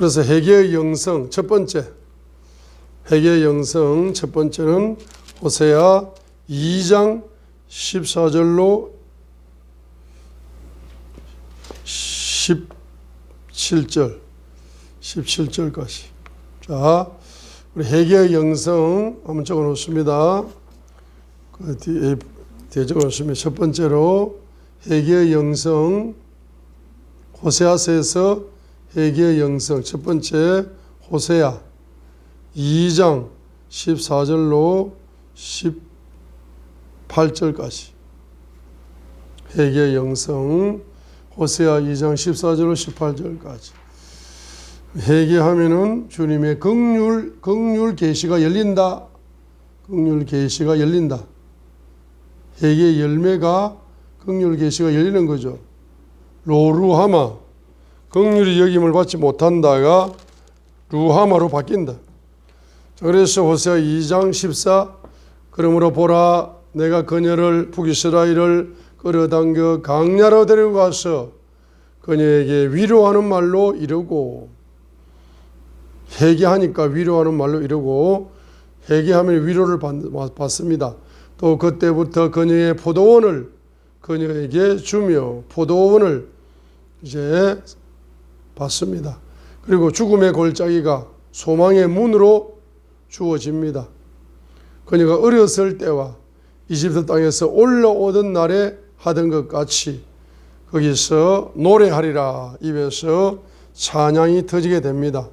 그래서 회개의 영성 첫 번째, 회개의 영성 첫 번째는 호세아 2장 14절로 17절까지. 자, 우리 회개의 영성 한번 적어 놓습니다. 그 뒤에 적어 놓으면 첫 번째로 회개의 영성, 호세아서에서 회개의 영성 첫 번째 호세아 2장 14절로 18절까지. 회개의 영성 호세아 2장 14절로 18절까지. 회개하면은 주님의 긍휼 계시가 열린다. 긍휼 계시가 열린다. 회개의 열매가 긍휼 계시가 열리는 거죠. 로루하마, 긍휼히 여김을 받지 못한다가 루하마로 바뀐다. 그래서 호세아 2장 14, 그러므로 보라 내가 그녀를 북이스라엘을 끌어당겨 강야로 데리고 가서 그녀에게 위로하는 말로 이르고, 회개하니까 위로하는 말로 이르고, 회개하면 위로를 받습니다. 또 그때부터 그녀의 포도원을 그녀에게 주며 포도원을 이제 받습니다. 그리고 죽음의 골짜기가 소망의 문으로 주어집니다. 그녀가 어렸을 때와 이집트 땅에서 올라오던 날에 하던 것 같이 거기서 노래하리라. 입에서 찬양이 터지게 됩니다.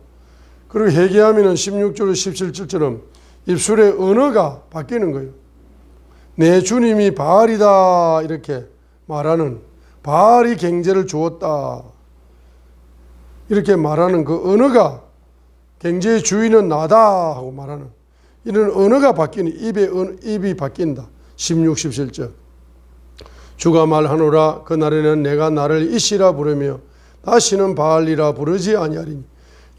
그리고 회개하면 16절 17절처럼 입술의 언어가 바뀌는 거예요. 내 주님이 바알이다 이렇게 말하는, 바알이 경제를 주었다 이렇게 말하는 그 언어가, 경제의 주인은 나다 하고 말하는 이런 언어가 바뀌는, 입이 바뀐다. 16, 17절. 주가 말하노라 그날에는 내가 나를 이시라 부르며 다시는 바알이라 부르지 아니하리니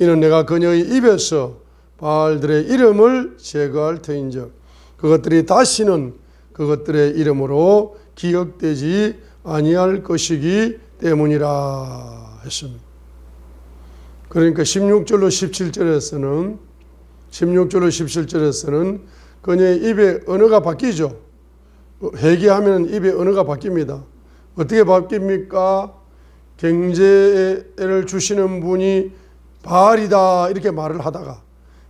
이는 내가 그녀의 입에서 바알들의 이름을 제거할 터인즉 그것들이 다시는 그것들의 이름으로 기억되지 아니할 것이기 때문이라 했습니다. 그러니까 16절로 17절에서는 그녀의 입의 언어가 바뀌죠. 회개하면 입의 언어가 바뀝니다. 어떻게 바뀝니까? 경제를 주시는 분이 바알이다 이렇게 말을 하다가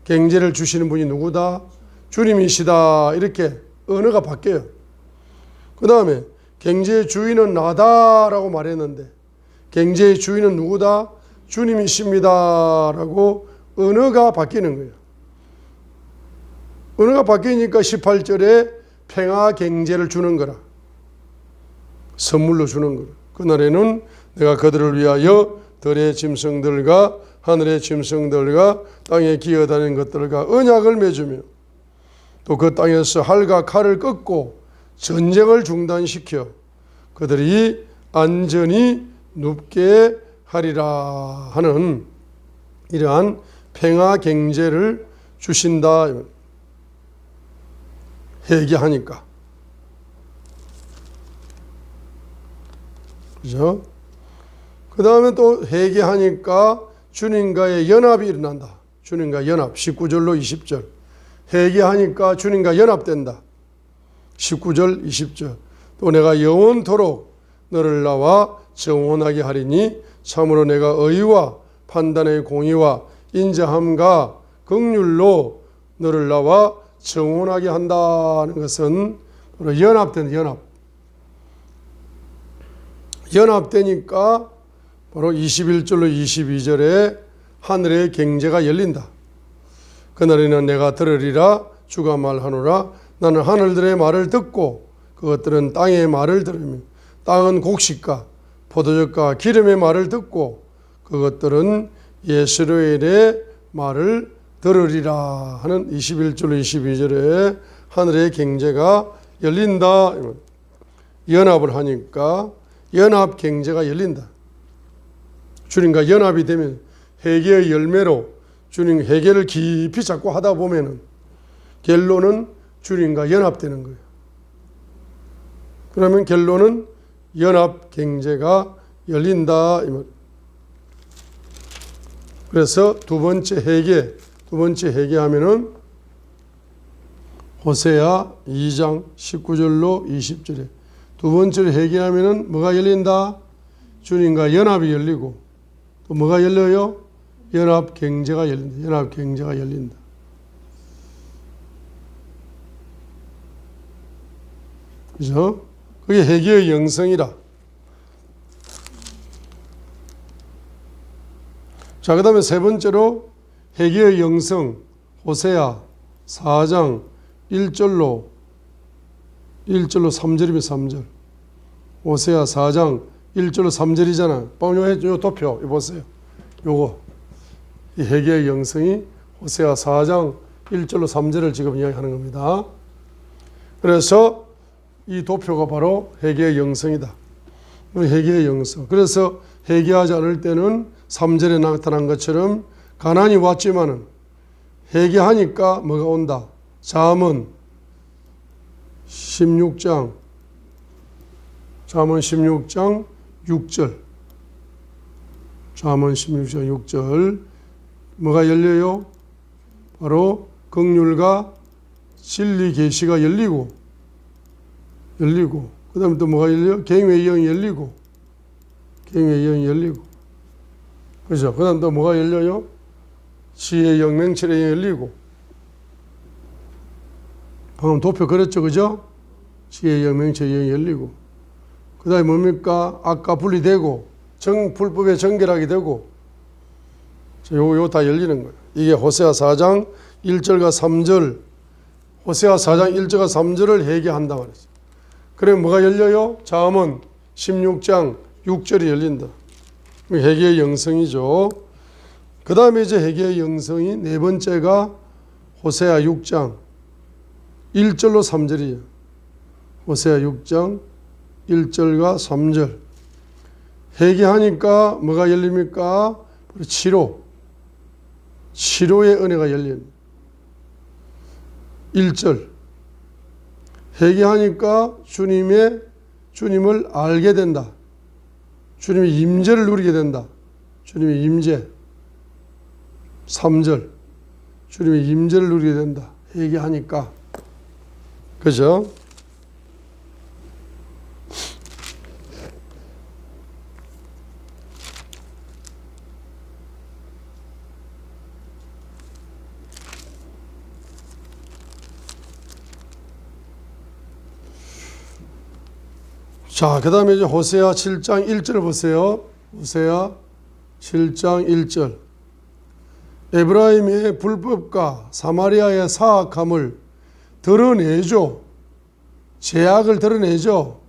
경제를 주시는 분이 누구다? 주님이시다 이렇게 언어가 바뀌어요. 그 다음에 경제의 주인은 나다라고 말했는데 경제의 주인은 누구다? 주님이십니다라고 언어가 바뀌는 거예요. 언어가 바뀌니까 18절에 평화 경제를 주는 거라. 선물로 주는 거라. 그날에는 내가 그들을 위하여 들의 짐승들과 하늘의 짐승들과 땅에 기어다니는 것들과 언약을 맺으며 또 그 땅에서 활과 칼을 꺾고 전쟁을 중단시켜 그들이 안전히 눕게 하리라 하는 이러한 평화 경제를 주신다. 회개하니까. 그죠? 그 다음에 또 회개하니까 주님과의 연합이 일어난다. 주님과 연합. 19절로 20절. 회개하니까 주님과 연합된다. 19절, 20절. 또 내가 영원토록 너를 나와 정원하게 하리니 참으로 내가 의와 판단의 공의와 인자함과 긍휼로 너를 나와 정원하게 한다는 것은 바로 연합된 연합. 연합되니까 바로 21절로 22절에 하늘의 경제가 열린다. 그날에는 내가 들으리라 주가 말하노라 나는 하늘들의 말을 듣고 그것들은 땅의 말을 들으며 땅은 곡식과 포도즙과 기름의 말을 듣고 그것들은 예스라엘의 말을 들으리라 하는 21절 22절에 하늘의 경제가 열린다. 연합을 하니까 연합 경제가 열린다. 주님과 연합이 되면 회개의 열매로 주님 회개를 깊이 잡고 하다 보면은 결론은 주님과 연합되는 거예요. 그러면 결론은 연합 경제가 열린다. 그래서 두 번째 회개하면은 호세아 2장 19절로 20절에 두 번째로 회개하면은 뭐가 열린다? 주님과 연합이 열리고 또 뭐가 열려요? 연합 경제가 열린다. 연합 경제가 열린다. 그죠? 그게 회개의 영성이라. 자, 그 다음에 세 번째로 회개의 영성, 호세아 4장 1절로 3절이면 3절. 호세아 4장 1절로 3절이잖아. 요 도표, 이거 보세요. 요거. 이 회개의 영성이 호세아 4장 1절로 3절을 지금 이야기하는 겁니다. 그래서 이 도표가 바로 회개의 영성이다. 회개의 영성. 그래서 회개하지 않을 때는 3절에 나타난 것처럼 가난이 왔지만은 회개하니까 뭐가 온다. 잠언 16장 6절. 잠언 16장 6절. 뭐가 열려요? 바로 긍휼과 진리 계시가 열리고 그 다음에 또 뭐가 열려요? 경외의 영이 열리고 그죠? 그 다음 또 뭐가 열려요? 지혜의 영, 맹철의 영이 열리고 방금 도표 그랬죠, 그죠? 지혜의 영, 맹철의 영이 열리고 그 다음에 뭡니까? 악과 분리되고 불법의 정결하게 되고 요거 다 열리는 거예요. 이게 호세아 4장 1절과 3절 호세아 4장 1절과 3절을 회개한다 말했어요. 그러면 뭐가 열려요? 잠언 16장 6절이 열린다. 회개의 영성이죠. 그 다음에 이제 회개의 영성이 네 번째가 호세아 6장 1절로 3절이에요. 호세아 6장 1절과 3절. 회개하니까 뭐가 열립니까? 치료의 은혜가 열립니다. 1절. 회개하니까 주님을 알게 된다. 주님의 임재를 누리게 된다. 주님의 임재. 3절. 주님의 임재를 누리게 된다. 회개하니까. 그죠? 자, 그 다음에 이제 호세아 7장 1절을 보세요. 호세아 7장 1절. 에브라임의 불법과 사마리아의 사악함을 드러내죠. 죄악을 드러내죠.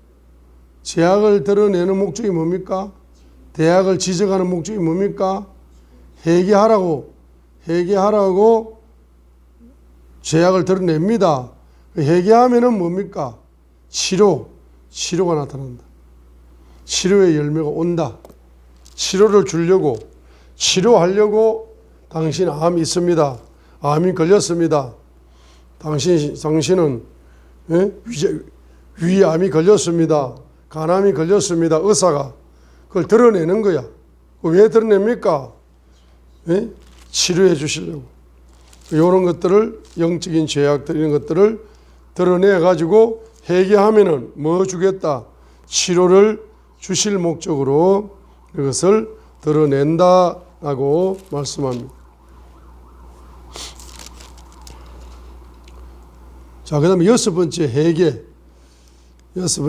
죄악을 드러내는 목적이 뭡니까? 대악을 지적하는 목적이 뭡니까? 회개하라고 죄악을 드러냅니다. 회개하면은 뭡니까? 치료가 나타난다. 치료의 열매가 온다. 치료를 주려고, 치료하려고 당신 암이 있습니다. 암이 걸렸습니다. 당신은 위암이 걸렸습니다. 간암이 걸렸습니다. 의사가 그걸 드러내는 거야. 왜 드러냅니까? 치료해 주시려고. 이런 것들을 영적인 죄악들 이런 것들을 드러내 가지고 회개하면은 뭐 주겠다? 치료를 주실 목적으로 이것을 드러낸다라고 말씀합니다. 자, 그 다음에 여섯 번째 회개. 여섯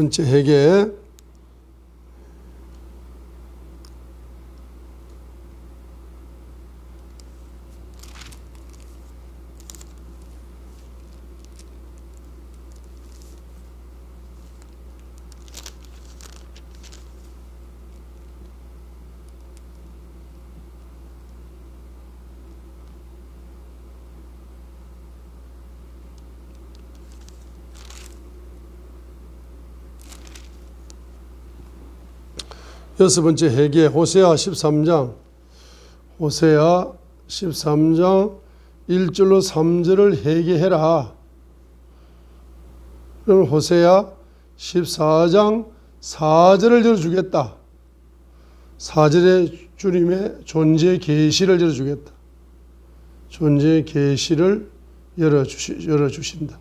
번째 회개 호세아 13장 1절로 3절을 회개해라. 그럼 호세아 14장 4절을 들어주겠다. 4절에 주님의 존재 계시를 열어주겠다. 존재 계시를 열어주신다.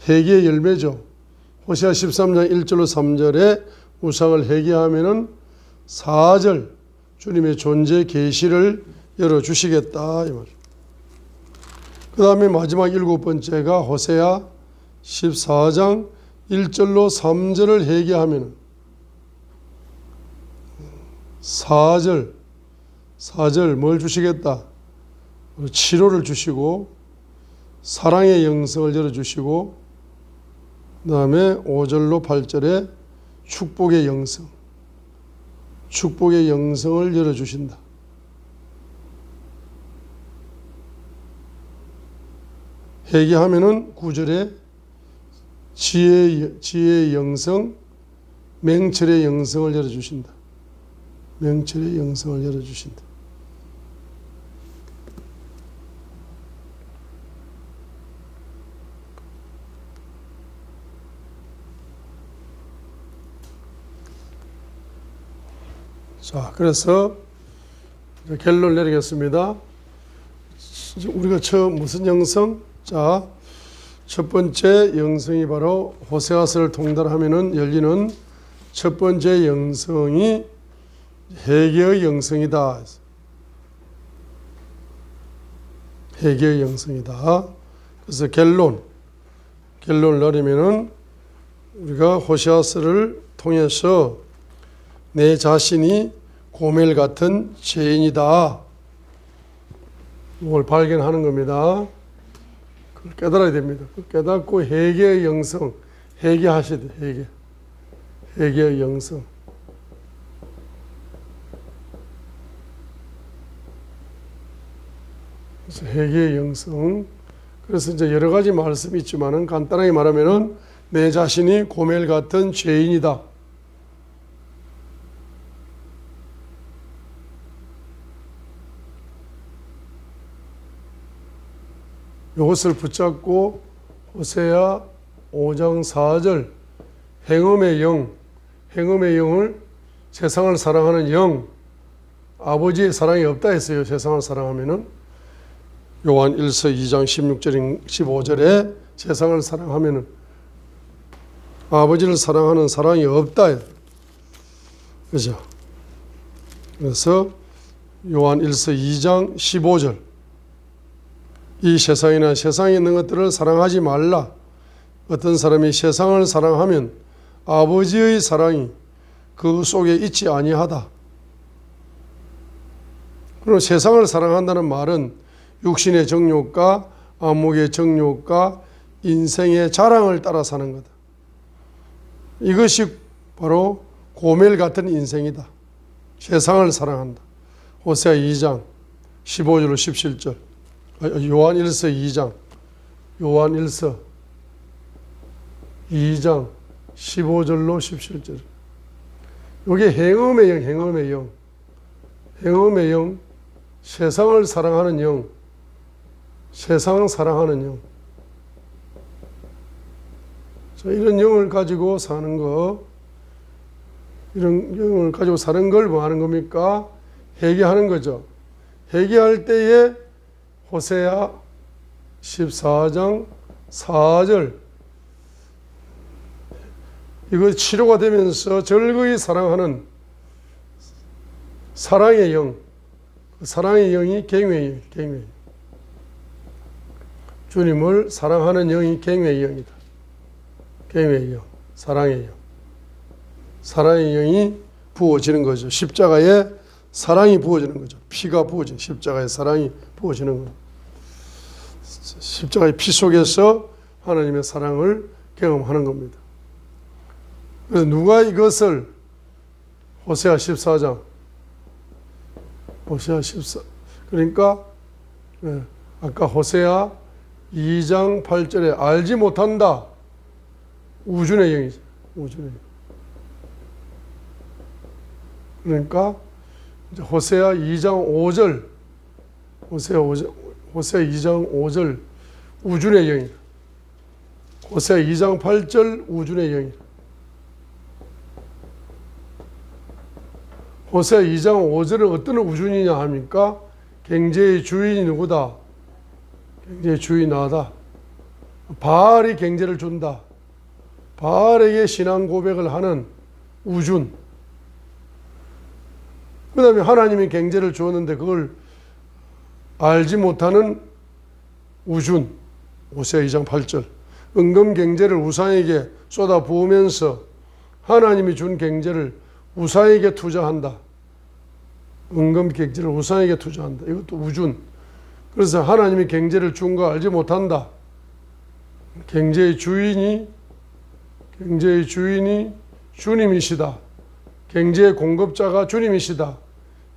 회개의 열매죠. 호세아 13장 1절로 3절에 우상을 회개하면은 4절 주님의 존재 계시를 열어주시겠다 이 말. 그 다음에 마지막 7번째가 호세아 14장 1절로 3절을 회개하면은 4절 뭘 주시겠다? 치료를 주시고 사랑의 영성을 열어주시고 그 다음에 5절로 8절에 축복의 영성을 열어주신다. 회개하면은 9절에 지혜의 영성, 맹철의 영성을 열어주신다. 명철의 영성을 열어주신다. 자, 그래서 결론 내리겠습니다. 우리가 처음 무슨 영성? 자, 첫 번째 영성이 바로 호세아서를 통달하면은 열리는 첫 번째 영성이 회개의 영성이다. 회개의 영성이다. 그래서 결론을 내리면은 우리가 호세아서를 통해서 내 자신이 고멜 같은 죄인이다. 이걸 발견하는 겁니다. 그걸 깨달아야 됩니다. 깨닫고 회개의 영성, 회개하셔야 돼요. 회개의 영성. 그래서 회개의 영성. 그래서 이제 여러 가지 말씀이 있지만은 간단하게 말하면은 내 자신이 고멜 같은 죄인이다. 이것을 붙잡고 호세아 5장 4절 행음의 영을 세상을 사랑하는 영, 아버지의 사랑이 없다 했어요. 세상을 사랑하면은 요한 1서 2장 16절 15절에 세상을 사랑하면은 아버지를 사랑하는 사랑이 없다. 그죠? 그래서 요한 1서 2장 15절 이 세상이나 세상에 있는 것들을 사랑하지 말라. 어떤 사람이 세상을 사랑하면 아버지의 사랑이 그 속에 있지 아니하다. 그리고 세상을 사랑한다는 말은 육신의 정욕과 안목의 정욕과 인생의 자랑을 따라 사는 거다. 이것이 바로 고멜 같은 인생이다. 세상을 사랑한다. 호세아 2장 15절로 17절 요한 1서 2장 요한 1서 2장 15절로 17절 이게 행음의 영 세상을 사랑하는 영 세상을 사랑하는 영 자, 이런 영을 가지고 사는 거 이런 영을 가지고 사는 걸 뭐 하는 겁니까? 회개하는 거죠. 회개할 때에 호세아 14장 4절 이거 치료가 되면서 절거히 사랑하는 사랑의 영, 사랑의 영이 갱회예요. 주님을 사랑하는 영이 갱회의 영이다. 갱회의 영, 사랑의 영. 사랑의 영이 부어지는 거죠. 십자가에 사랑이 부어지는 거죠. 피가 부어지는 십자가에 사랑이 부어지는 거죠. 십자가의 피 속에서 하나님의 사랑을 경험하는 겁니다. 그래서 누가 이것을 호세아 14장 그러니까 아까 호세아 2장 8절에 알지 못한다. 우준의 영이죠. 우준의 영. 그러니까 호세아 2장 5절 호세아 2장 5절 우준의 영이다. 호세아 2장 8절 우준의 영이다. 호세아 2장 5절은 어떤 우준이냐 합니까? 경제의 주인이 누구다? 경제의 주인이 나다. 바알이 경제를 준다. 바알에게 신앙 고백을 하는 우준. 그 다음에 하나님이 경제를 주었는데 그걸 알지 못하는 우준. 호세아 2장 8절. 은금 경제를 우상에게 쏟아부으면서 하나님이 준 경제를 우상에게 투자한다. 은금 경제를 우상에게 투자한다. 이것도 우준. 그래서 하나님이 경제를 준 거 알지 못한다. 경제의 주인이 주님이시다. 경제의 공급자가 주님이시다.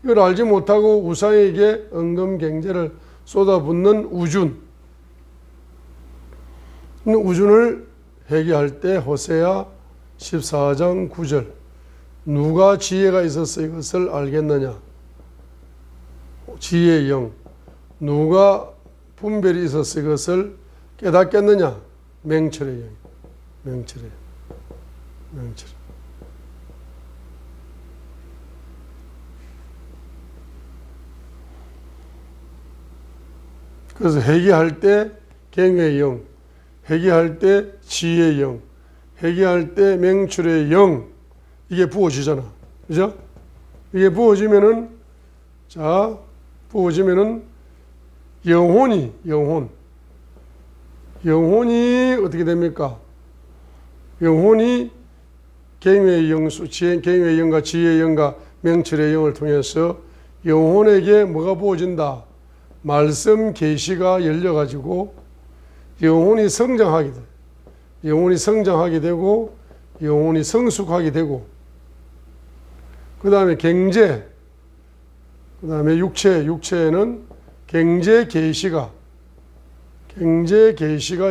이걸 알지 못하고 우상에게 은금 경제를 쏟아붓는 우준. 우준을 회개할 때 호세아 14장 9절. 누가 지혜가 있어서 이것을 알겠느냐? 지혜의 영. 누가 분별이 있어서 이것을 깨닫겠느냐? 맹철의 영. 맹철의 맹철. 그래서 회개할 때 경외의 영, 회개할 때 지혜의 영, 회개할 때 맹철의 영, 이게 부어지잖아. 그죠? 이게 부어지면은 영혼이 어떻게 됩니까? 영혼이 경외의 영, 경외의 영과 지혜의 영과 명철의 영을 통해서 영혼에게 뭐가 부어진다? 말씀 계시가 열려가지고 영혼이 성장하게 돼. 영혼이 성장하게 되고 영혼이 성숙하게 되고 그 다음에 경제, 그 다음에 육체에는 경제 계시가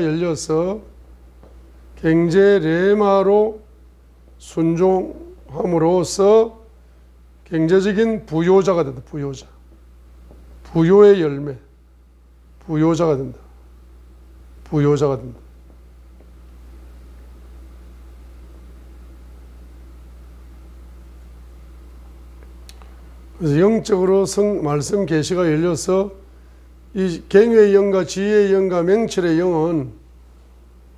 열려서 경제 레마로 순종함으로써 경제적인 부요자가 된다. 부요의 열매, 부요자가 된다. 그래서 영적으로 말씀 계시가 열려서 이 경외의 영과 지혜의 영과 맹철의 영은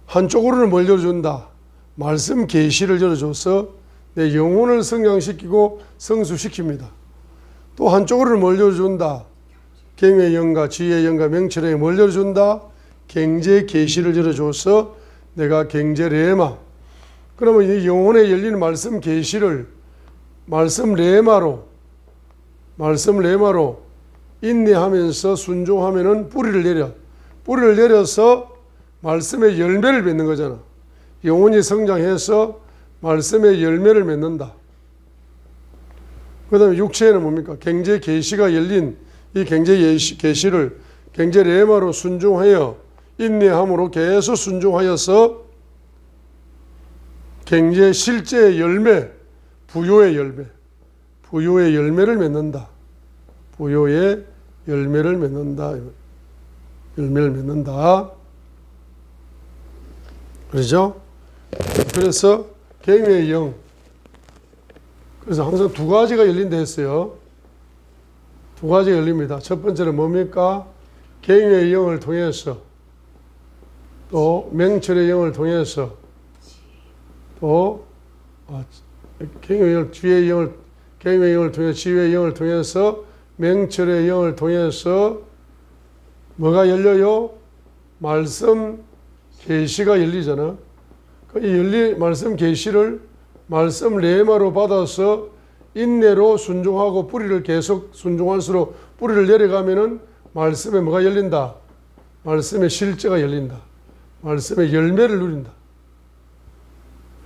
한쪽으로는 뭘 열어준다? 말씀 계시를 열어줘서 내 영혼을 성장시키고 성수시킵니다. 또 한쪽으로는 뭘 열어준다? 경외의 영과 지혜의 영과 맹철의 영을 뭘 열어준다? 경제 계시를 열어줘서 내가 경제 레마. 그러면 이 영혼에 열리는 말씀 계시를 말씀 레마로 인내하면서 순종하면은 뿌리를 내려서 말씀의 열매를 맺는 거잖아. 영혼이 성장해서 말씀의 열매를 맺는다. 그 다음에 육체에는 뭡니까? 경제 계시가 열린 이 경제 계시를 경제 레마로 순종하여 인내함으로 계속 순종하여서 경제 실제의 열매, 부요의 열매를 맺는다. 부요의 열매를 맺는다. 그렇죠? 그래서 경외의 영. 그래서 항상 두 가지가 열린다 했어요. 두 가지가 열립니다. 첫 번째는 뭡니까? 경외의 영을 통해서 또 맹철의 영을 통해서 또 경외의 영을 통해서 지혜의 영을 통해서 맹철의 영을 통해서 뭐가 열려요? 말씀 계시가 열리잖아. 이 말씀 계시를 말씀 레마로 받아서 인내로 순종하고 뿌리를 계속 순종할수록 뿌리를 내려가면은 말씀에 뭐가 열린다? 말씀의 실제가 열린다. 말씀의 열매를 누린다.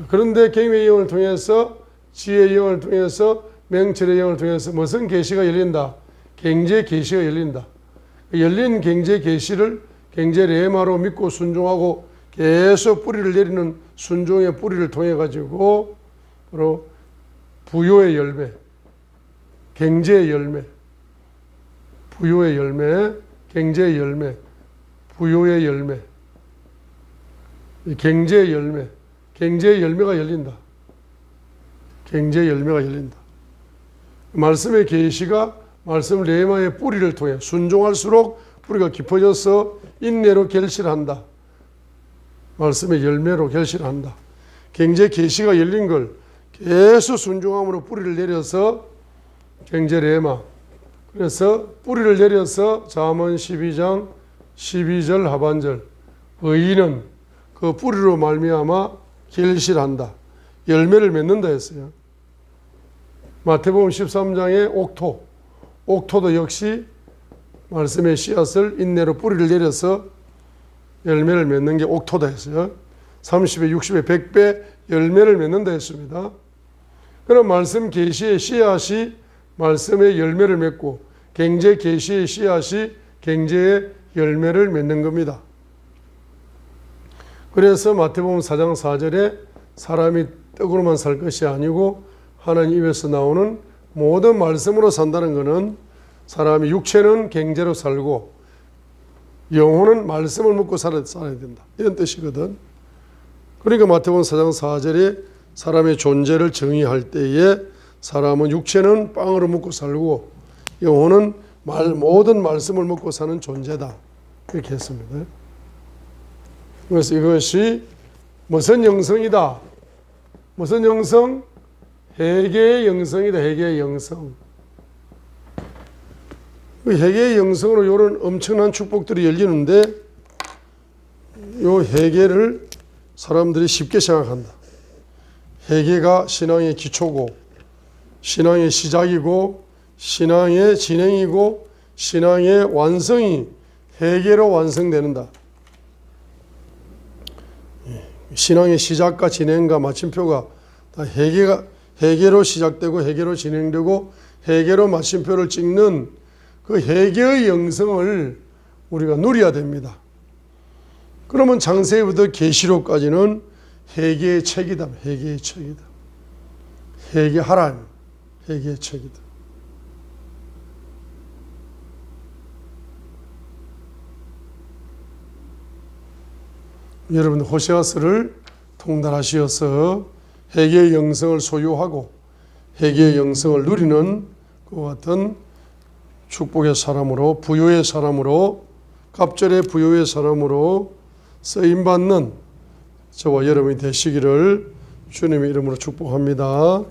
그런데 경외의 영을 통해서 지혜의 영을 통해서 맹철의 영을 통해서 무슨 계시가 열린다? 경제 계시가 열린다. 열린 경제 계시를 경제 레마로 믿고 순종하고 계속 뿌리를 내리는 순종의 뿌리를 통해 가지고 바로 부요의 열매, 경제의 열매, 부요의 열매, 경제의 열매, 부요의 열매, 경제의 열매, 경제의 열매가 열린다. 경제의 열매가 열린다. 말씀의 계시가 말씀 레마의 뿌리를 통해 순종할수록 뿌리가 깊어져서 인내로 결실한다. 말씀의 열매로 결실한다. 경제 계시가 열린 걸 계속 순종함으로 뿌리를 내려서 경제 레마. 그래서 뿌리를 내려서 잠언 12장 12절 하반절 의인은 그 뿌리로 말미암아 결실한다. 열매를 맺는다 했어요. 마태복음 13장의 옥토도 역시 말씀의 씨앗을 인내로 뿌리를 내려서 열매를 맺는 게 옥토다 했어요. 30배, 60배, 100배 열매를 맺는다 했습니다. 그럼 말씀 계시의 씨앗이 말씀의 열매를 맺고 경제 계시의 씨앗이 경제의 열매를 맺는 겁니다. 그래서 마태복음 4장 4절에 사람이 떡으로만 살 것이 아니고 하나님 입에서 나오는 모든 말씀으로 산다는 것은 사람이 육체는 경제로 살고 영혼은 말씀을 먹고 살아야 된다. 이런 뜻이거든. 그러니까 마태복음 4장 4절에 사람의 존재를 정의할 때에 사람은 육체는 빵으로 먹고 살고 영혼은 모든 말씀을 먹고 사는 존재다. 그렇게 했습니다. 그래서 이것이 무슨 영성이다? 무슨 영성? 회개의 영성이다. 회개의 영성. 회개의 영성으로 이런 엄청난 축복들이 열리는데 이 회개를 사람들이 쉽게 생각한다. 회개가 신앙의 기초고 신앙의 시작이고 신앙의 진행이고 신앙의 완성이 회개로 완성되는다. 신앙의 시작과 진행과 마침표가 다 회개로 시작되고 회개로 진행되고 회개로 마침표를 찍는 그 회개의 영성을 우리가 누려야 됩니다. 그러면 창세기부터 계시록까지는 회개의 책이다. 회개의 책이다. 회개하라. 회개의 책이다. 여러분 호세아서를 통달하시어서 회개의 영성을 소유하고 회개의 영성을 누리는 그와 같은 축복의 사람으로 부요의 사람으로 갑절의 부요의 사람으로 쓰임받는 저와 여러분이 되시기를 주님의 이름으로 축복합니다.